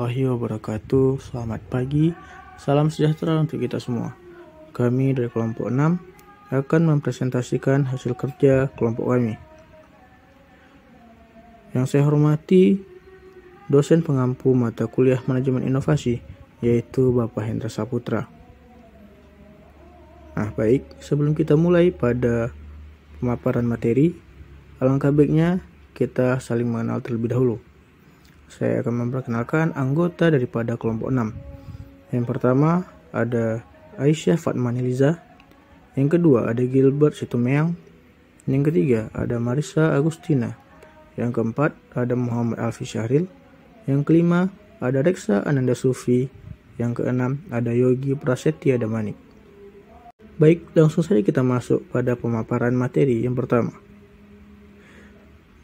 warahmatullahi wabarakatuh. Selamat pagi, salam sejahtera untuk kita semua. Kami dari kelompok 6 akan mempresentasikan hasil kerja kelompok kami. Yang saya hormati dosen pengampu mata kuliah manajemen inovasi, yaitu Bapak Hendra Saputra. Nah baik, sebelum kita mulai pada pemaparan materi, alangkah baiknya kita saling mengenal terlebih dahulu. Saya akan memperkenalkan anggota daripada kelompok 6. Yang pertama ada Aisyah Fatmani Liza. Yang kedua ada Gilbert Situmeang. Yang ketiga ada Marisa Agustina. Yang keempat ada Muhammad Alfi Syahril. Yang kelima ada Reksa Ananda Sufi. Yang keenam ada Yogi Prasetya Damanik. Baik, langsung saja kita masuk pada pemaparan materi yang pertama.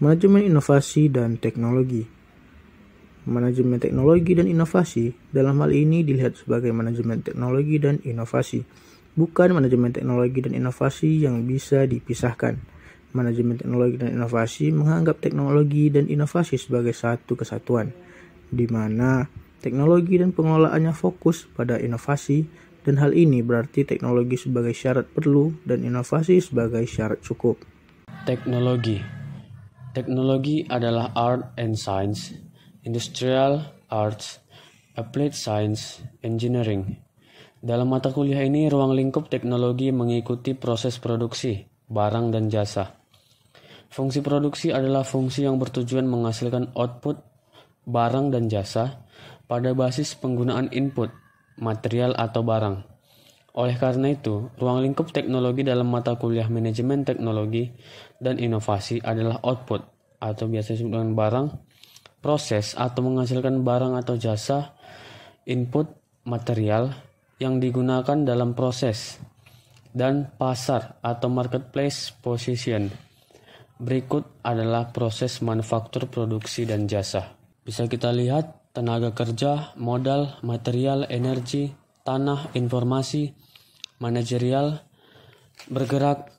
Manajemen inovasi dan teknologi. Manajemen teknologi dan inovasi dalam hal ini dilihat sebagai manajemen teknologi dan inovasi, bukan manajemen teknologi dan inovasi yang bisa dipisahkan. Manajemen teknologi dan inovasi menganggap teknologi dan inovasi sebagai satu kesatuan, di mana teknologi dan pengelolaannya fokus pada inovasi, dan hal ini berarti teknologi sebagai syarat perlu dan inovasi sebagai syarat cukup. Teknologi adalah art and science, industrial arts, applied science, engineering. Dalam mata kuliah ini, ruang lingkup teknologi mengikuti proses produksi, barang dan jasa. Fungsi produksi adalah fungsi yang bertujuan menghasilkan output, barang dan jasa, pada basis penggunaan input, material atau barang. Oleh karena itu, ruang lingkup teknologi dalam mata kuliah manajemen teknologi dan inovasi adalah output, atau biasa disebut dengan barang, proses atau menghasilkan barang atau jasa, input, material yang digunakan dalam proses, dan pasar atau marketplace position. Berikut adalah proses manufaktur, produksi, dan jasa. Bisa kita lihat tenaga kerja, modal, material, energi, tanah, informasi, manajerial, bergerak,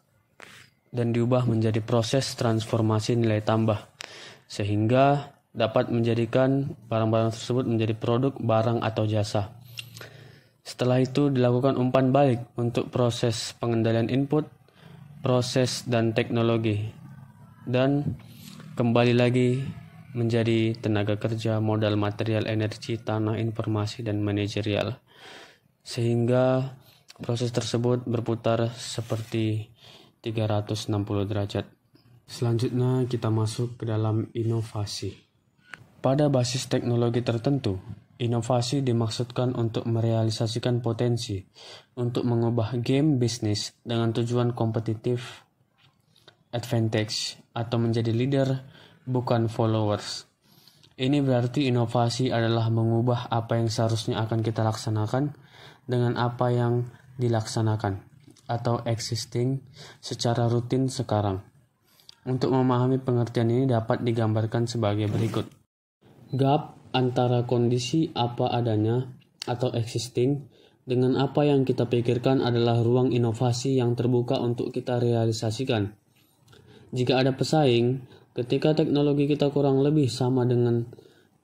dan diubah menjadi proses transformasi nilai tambah, sehingga dapat menjadikan barang-barang tersebut menjadi produk, barang, atau jasa. Setelah itu dilakukan umpan balik untuk proses pengendalian input, proses, dan teknologi, dan kembali lagi menjadi tenaga kerja, modal, material, energi, tanah, informasi, dan manajerial, sehingga proses tersebut berputar seperti 360 derajat. Selanjutnya kita masuk ke dalam inovasi. Pada basis teknologi tertentu, inovasi dimaksudkan untuk merealisasikan potensi untuk mengubah game bisnis dengan tujuan kompetitif advantage atau menjadi leader, bukan followers. Ini berarti inovasi adalah mengubah apa yang seharusnya akan kita laksanakan dengan apa yang dilaksanakan atau existing secara rutin sekarang. Untuk memahami pengertian ini dapat digambarkan sebagai berikut. Gap antara kondisi apa adanya atau existing dengan apa yang kita pikirkan adalah ruang inovasi yang terbuka untuk kita realisasikan. Jika ada pesaing, ketika teknologi kita kurang lebih sama dengan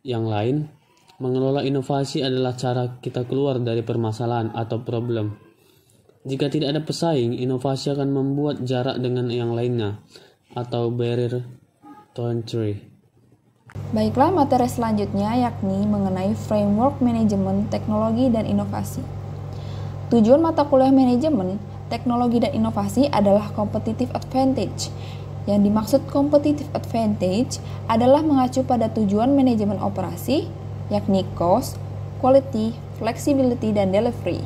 yang lain, mengelola inovasi adalah cara kita keluar dari permasalahan atau problem. Jika tidak ada pesaing, inovasi akan membuat jarak dengan yang lainnya atau barrier to entry. Baiklah, materi selanjutnya yakni mengenai framework manajemen teknologi dan inovasi. Tujuan mata kuliah manajemen teknologi dan inovasi adalah competitive advantage. Yang dimaksud competitive advantage adalah mengacu pada tujuan manajemen operasi, yakni cost, quality, flexibility, dan delivery.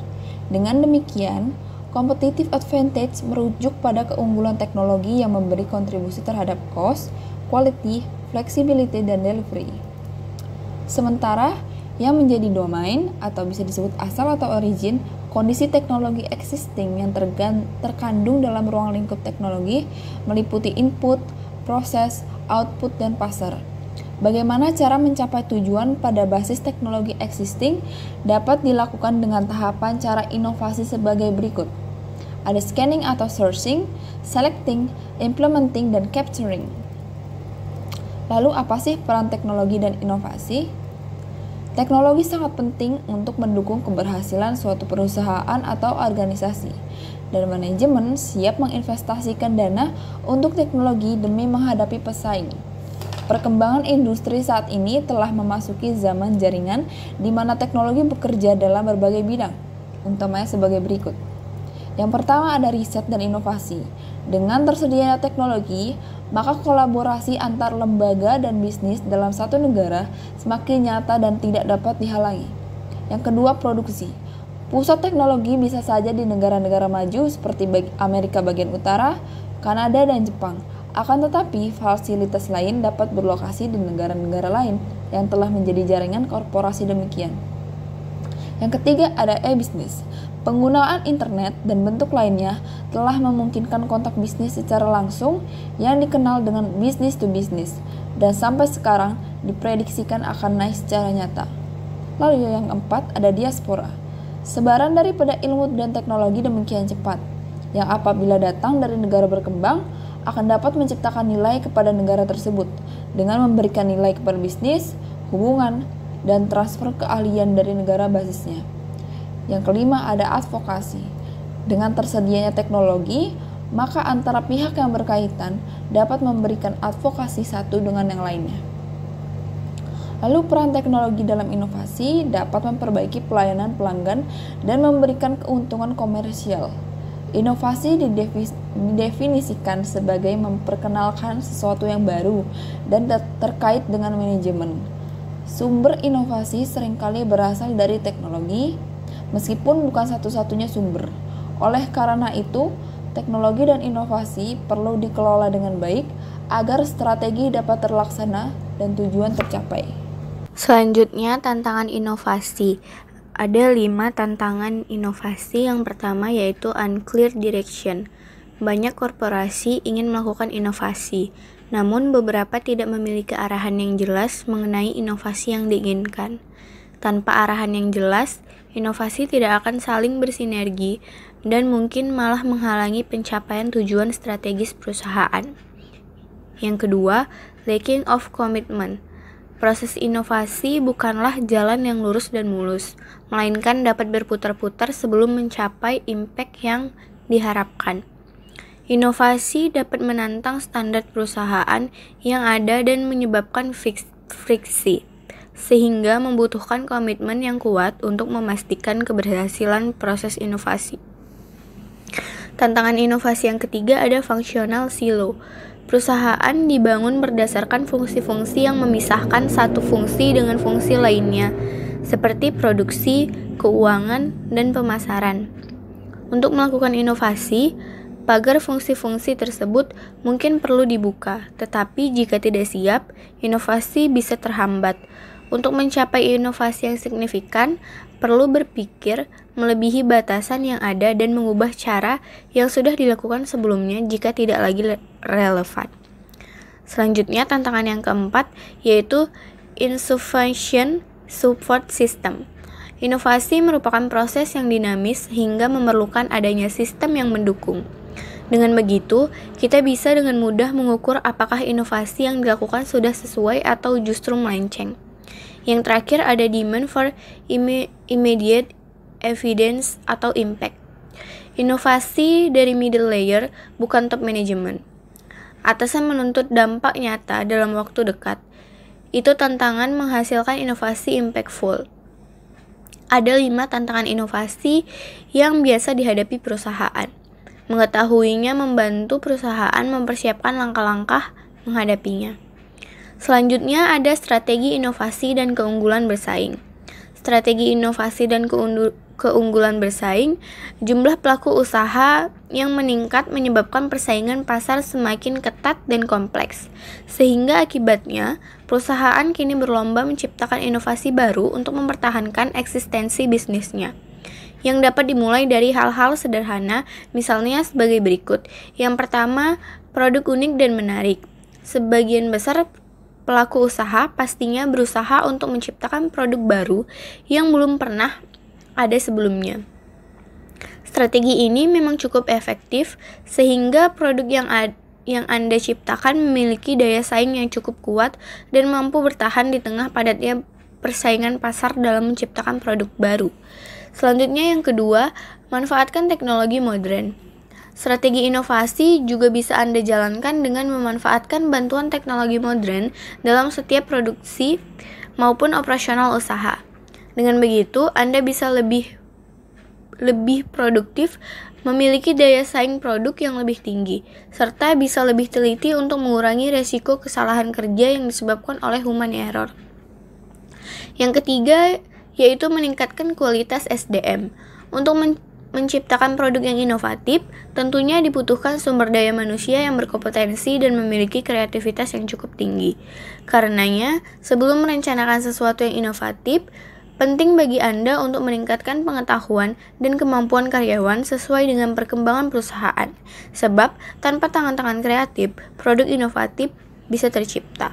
Dengan demikian, competitive advantage merujuk pada keunggulan teknologi yang memberi kontribusi terhadap cost, quality, flexibility, dan delivery. Sementara yang menjadi domain atau bisa disebut asal atau origin, kondisi teknologi existing yang terkandung dalam ruang lingkup teknologi meliputi input, proses, output, dan pasar. Bagaimana cara mencapai tujuan pada basis teknologi existing dapat dilakukan dengan tahapan cara inovasi sebagai berikut. Ada scanning atau sourcing, selecting, implementing, dan capturing. Lalu apa sih peran teknologi dan inovasi? Teknologi sangat penting untuk mendukung keberhasilan suatu perusahaan atau organisasi, dan manajemen siap menginvestasikan dana untuk teknologi demi menghadapi pesaing. Perkembangan industri saat ini telah memasuki zaman jaringan di mana teknologi bekerja dalam berbagai bidang, utamanya sebagai berikut. Yang pertama ada riset dan inovasi. Dengan tersedianya teknologi, maka kolaborasi antar lembaga dan bisnis dalam satu negara semakin nyata dan tidak dapat dihalangi. Yang kedua, produksi. Pusat teknologi bisa saja di negara-negara maju seperti Amerika bagian utara, Kanada, dan Jepang. Akan tetapi, fasilitas lain dapat berlokasi di negara-negara lain yang telah menjadi jaringan korporasi demikian. Yang ketiga ada e-bisnis. Penggunaan internet dan bentuk lainnya telah memungkinkan kontak bisnis secara langsung yang dikenal dengan business to business dan sampai sekarang diprediksikan akan naik secara nyata. Lalu yang keempat ada diaspora. Sebaran daripada ilmu dan teknologi demikian cepat yang apabila datang dari negara berkembang akan dapat menciptakan nilai kepada negara tersebut dengan memberikan nilai kepada bisnis, hubungan, dan transfer keahlian dari negara basisnya. Yang kelima ada advokasi. Dengan tersedianya teknologi, maka antara pihak yang berkaitan dapat memberikan advokasi satu dengan yang lainnya. Lalu peran teknologi dalam inovasi dapat memperbaiki pelayanan pelanggan dan memberikan keuntungan komersial. Inovasi didefinisikan sebagai memperkenalkan sesuatu yang baru dan terkait dengan manajemen. Sumber inovasi seringkali berasal dari teknologi, meskipun bukan satu-satunya sumber. Oleh karena itu, teknologi dan inovasi perlu dikelola dengan baik agar strategi dapat terlaksana dan tujuan tercapai. Selanjutnya, tantangan inovasi. Ada 5 tantangan inovasi. Yang pertama yaitu unclear direction. Banyak korporasi ingin melakukan inovasi, namun beberapa tidak memiliki arahan yang jelas mengenai inovasi yang diinginkan. Tanpa arahan yang jelas, inovasi tidak akan saling bersinergi dan mungkin malah menghalangi pencapaian tujuan strategis perusahaan. Yang kedua, lacking of commitment. Proses inovasi bukanlah jalan yang lurus dan mulus, melainkan dapat berputar-putar sebelum mencapai impact yang diharapkan. Inovasi dapat menantang standar perusahaan yang ada dan menyebabkan friksi, sehingga membutuhkan komitmen yang kuat untuk memastikan keberhasilan proses inovasi. Tantangan inovasi yang ketiga ada functional silo. Perusahaan dibangun berdasarkan fungsi-fungsi yang memisahkan satu fungsi dengan fungsi lainnya, seperti produksi, keuangan, dan pemasaran. Untuk melakukan inovasi, pagar fungsi-fungsi tersebut mungkin perlu dibuka, tetapi jika tidak siap, inovasi bisa terhambat. Untuk mencapai inovasi yang signifikan, perlu berpikir melebihi batasan yang ada dan mengubah cara yang sudah dilakukan sebelumnya jika tidak lagi relevan. Selanjutnya, tantangan yang keempat yaitu insufficient support system. Inovasi merupakan proses yang dinamis hingga memerlukan adanya sistem yang mendukung. Dengan begitu, kita bisa dengan mudah mengukur apakah inovasi yang dilakukan sudah sesuai atau justru melenceng. Yang terakhir ada demand for immediate evidence atau impact. Inovasi dari middle layer, bukan top management. Atasan menuntut dampak nyata dalam waktu dekat. Itu tantangan menghasilkan inovasi impactful. Ada 5 tantangan inovasi yang biasa dihadapi perusahaan. Mengetahuinya membantu perusahaan mempersiapkan langkah-langkah menghadapinya. Selanjutnya ada strategi inovasi dan keunggulan bersaing. Strategi inovasi dan keunggulan bersaing, jumlah pelaku usaha yang meningkat menyebabkan persaingan pasar semakin ketat dan kompleks, sehingga akibatnya perusahaan kini berlomba menciptakan inovasi baru untuk mempertahankan eksistensi bisnisnya. Yang dapat dimulai dari hal-hal sederhana, misalnya sebagai berikut. Yang pertama, produk unik dan menarik. Sebagian besar pelaku usaha pastinya berusaha untuk menciptakan produk baru yang belum pernah ada sebelumnya. Strategi ini memang cukup efektif sehingga produk yang Anda ciptakan memiliki daya saing yang cukup kuat dan mampu bertahan di tengah padatnya persaingan pasar dalam menciptakan produk baru. Selanjutnya yang kedua, manfaatkan teknologi modern. Strategi inovasi juga bisa Anda jalankan dengan memanfaatkan bantuan teknologi modern dalam setiap produksi maupun operasional usaha. Dengan begitu, Anda bisa lebih produktif, memiliki daya saing produk yang lebih tinggi, serta bisa lebih teliti untuk mengurangi resiko kesalahan kerja yang disebabkan oleh human error. Yang ketiga, yaitu meningkatkan kualitas SDM. Untuk menciptakan produk yang inovatif, tentunya dibutuhkan sumber daya manusia yang berkompetensi dan memiliki kreativitas yang cukup tinggi. Karenanya, sebelum merencanakan sesuatu yang inovatif, penting bagi Anda untuk meningkatkan pengetahuan dan kemampuan karyawan sesuai dengan perkembangan perusahaan. Sebab, tanpa tangan-tangan kreatif, produk inovatif bisa tercipta.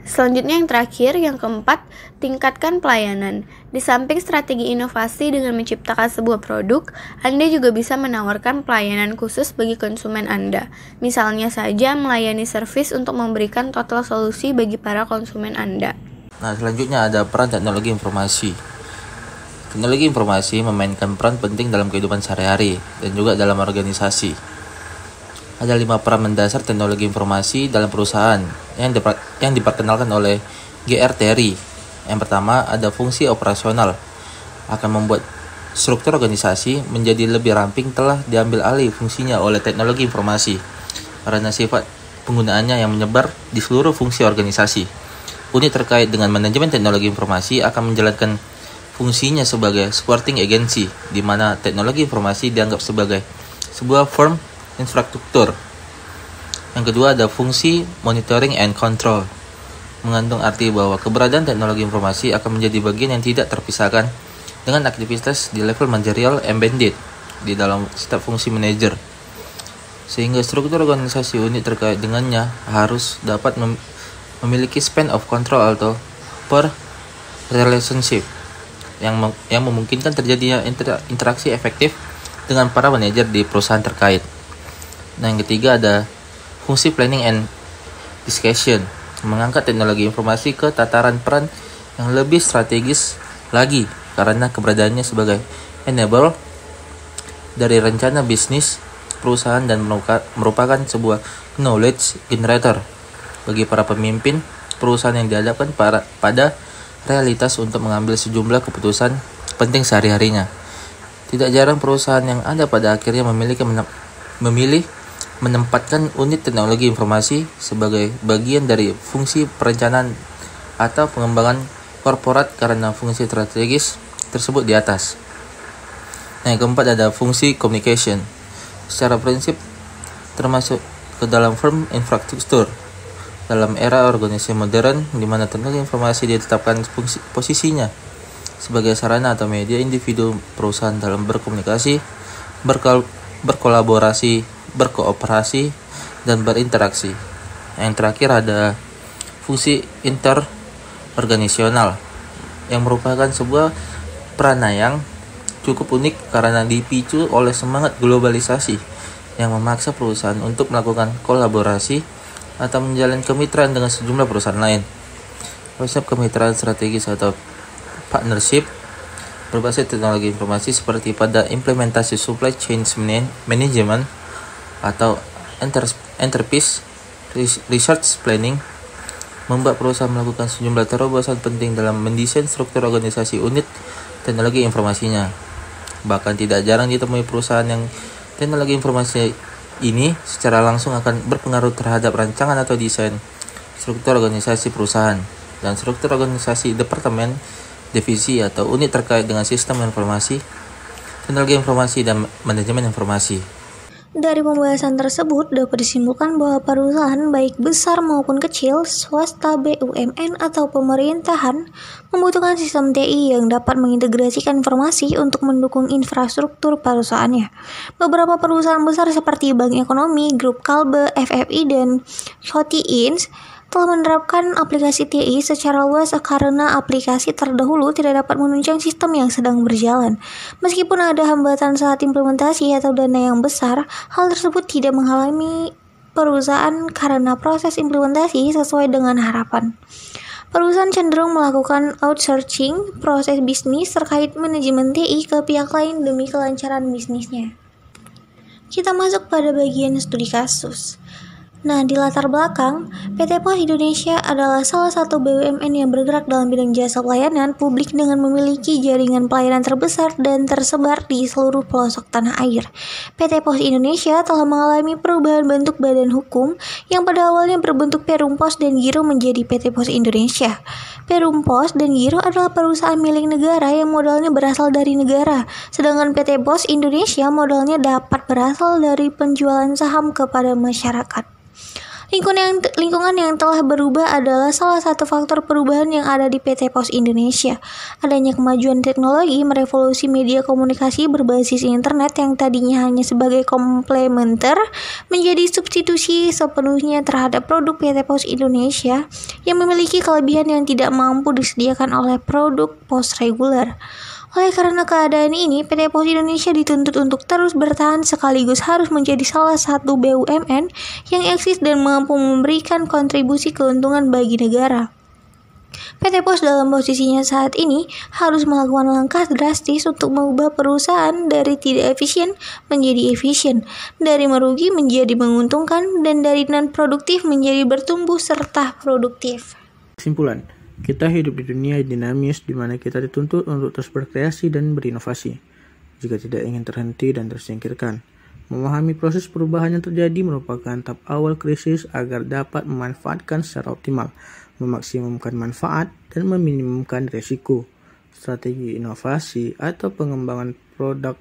Selanjutnya yang terakhir, yang keempat, tingkatkan pelayanan. Di samping strategi inovasi dengan menciptakan sebuah produk, Anda juga bisa menawarkan pelayanan khusus bagi konsumen Anda. Misalnya saja melayani servis untuk memberikan total solusi bagi para konsumen Anda. Nah, selanjutnya ada peran teknologi informasi. Teknologi informasi memainkan peran penting dalam kehidupan sehari-hari dan juga dalam organisasi. Ada 5 peran mendasar teknologi informasi dalam perusahaan yang diperkenalkan oleh G.R. Terry. Yang pertama, ada fungsi operasional. Akan membuat struktur organisasi menjadi lebih ramping telah diambil alih fungsinya oleh teknologi informasi karena sifat penggunaannya yang menyebar di seluruh fungsi organisasi. Unit terkait dengan manajemen teknologi informasi akan menjalankan fungsinya sebagai supporting agency, di mana teknologi informasi dianggap sebagai sebuah firm infrastruktur. Yang kedua ada fungsi monitoring and control. Mengandung arti bahwa keberadaan teknologi informasi akan menjadi bagian yang tidak terpisahkan dengan aktivitas di level managerial embedded di dalam setiap fungsi manajer. Sehingga struktur organisasi unit terkait dengannya harus dapat memiliki span of control atau per relationship yang memungkinkan terjadinya interaksi efektif dengan para manajer di perusahaan terkait. Nah, yang ketiga ada fungsi planning and discussion, mengangkat teknologi informasi ke tataran peran yang lebih strategis lagi karena keberadaannya sebagai enabler dari rencana bisnis perusahaan dan merupakan sebuah knowledge generator bagi para pemimpin perusahaan yang dihadapkan pada realitas untuk mengambil sejumlah keputusan penting sehari-harinya. Tidak jarang perusahaan yang ada pada akhirnya memilih menempatkan unit teknologi informasi sebagai bagian dari fungsi perencanaan atau pengembangan korporat karena fungsi strategis tersebut di atas. Nah, yang keempat ada fungsi communication. Secara prinsip termasuk ke dalam firm infrastruktur. Dalam era organisasi modern di mana teknologi informasi ditetapkan posisinya sebagai sarana atau media individu perusahaan dalam berkomunikasi, berkolaborasi, berkooperasi, dan berinteraksi. Yang terakhir ada fungsi interorganisasional yang merupakan sebuah peranan yang cukup unik karena dipicu oleh semangat globalisasi yang memaksa perusahaan untuk melakukan kolaborasi atau menjalin kemitraan dengan sejumlah perusahaan lain. Konsep kemitraan strategis atau partnership berbasis teknologi informasi seperti pada implementasi supply chain management atau enterprise research planning membuat perusahaan melakukan sejumlah terobosan penting dalam mendesain struktur organisasi unit teknologi informasinya. Bahkan tidak jarang ditemui perusahaan yang teknologi informasi ini secara langsung akan berpengaruh terhadap rancangan atau desain struktur organisasi perusahaan dan struktur organisasi departemen, divisi atau unit terkait dengan sistem informasi, teknologi informasi dan manajemen informasi. Dari pembahasan tersebut dapat disimpulkan bahwa perusahaan baik besar maupun kecil, swasta, BUMN atau pemerintahan membutuhkan sistem TI yang dapat mengintegrasikan informasi untuk mendukung infrastruktur perusahaannya. Beberapa perusahaan besar seperti Bank Ekonomi, Grup Kalbe, FFI, dan Shoti Inc. telah menerapkan aplikasi TI secara luas karena aplikasi terdahulu tidak dapat menunjang sistem yang sedang berjalan. Meskipun ada hambatan saat implementasi atau dana yang besar, hal tersebut tidak menghalangi perusahaan karena proses implementasi sesuai dengan harapan. Perusahaan cenderung melakukan outsourcing proses bisnis terkait manajemen TI ke pihak lain demi kelancaran bisnisnya. Kita masuk pada bagian studi kasus. Nah, di latar belakang, PT Pos Indonesia adalah salah satu BUMN yang bergerak dalam bidang jasa pelayanan publik dengan memiliki jaringan pelayanan terbesar dan tersebar di seluruh pelosok tanah air. PT Pos Indonesia telah mengalami perubahan bentuk badan hukum yang pada awalnya berbentuk Perum Pos dan Giro menjadi PT Pos Indonesia. Perum Pos dan Giro adalah perusahaan milik negara yang modalnya berasal dari negara, sedangkan PT Pos Indonesia modalnya dapat berasal dari penjualan saham kepada masyarakat. Lingkungan yang telah berubah adalah salah satu faktor perubahan yang ada di PT Pos Indonesia. Adanya kemajuan teknologi merevolusi media komunikasi berbasis internet yang tadinya hanya sebagai komplementer menjadi substitusi sepenuhnya terhadap produk PT Pos Indonesia yang memiliki kelebihan yang tidak mampu disediakan oleh produk pos reguler. Oleh karena keadaan ini, PT Pos Indonesia dituntut untuk terus bertahan sekaligus harus menjadi salah satu BUMN yang eksis dan mampu memberikan kontribusi keuntungan bagi negara. PT Pos dalam posisinya saat ini harus melakukan langkah drastis untuk mengubah perusahaan dari tidak efisien menjadi efisien, dari merugi menjadi menguntungkan, dan dari non-produktif menjadi bertumbuh serta produktif. Kesimpulan, kita hidup di dunia dinamis di mana kita dituntut untuk terus berkreasi dan berinovasi. Jika tidak ingin terhenti dan tersingkirkan, memahami proses perubahan yang terjadi merupakan tahap awal krisis agar dapat memanfaatkan secara optimal, memaksimumkan manfaat, dan meminimumkan risiko. Strategi inovasi atau pengembangan produk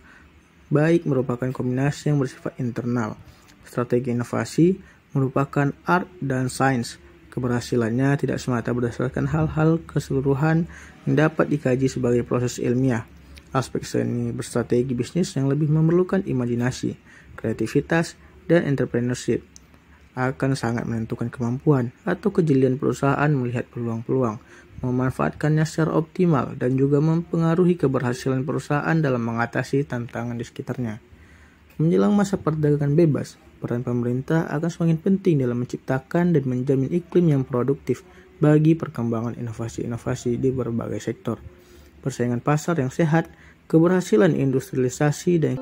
baik merupakan kombinasi yang bersifat internal. Strategi inovasi merupakan art dan sains. Keberhasilannya tidak semata berdasarkan hal-hal keseluruhan yang dapat dikaji sebagai proses ilmiah. Aspek seni berstrategi bisnis yang lebih memerlukan imajinasi, kreativitas, dan entrepreneurship akan sangat menentukan kemampuan atau kejelian perusahaan melihat peluang-peluang, memanfaatkannya secara optimal, dan juga mempengaruhi keberhasilan perusahaan dalam mengatasi tantangan di sekitarnya. Menjelang masa perdagangan bebas, peran pemerintah akan semakin penting dalam menciptakan dan menjamin iklim yang produktif bagi perkembangan inovasi-inovasi di berbagai sektor. Persaingan pasar yang sehat, keberhasilan industrialisasi, dan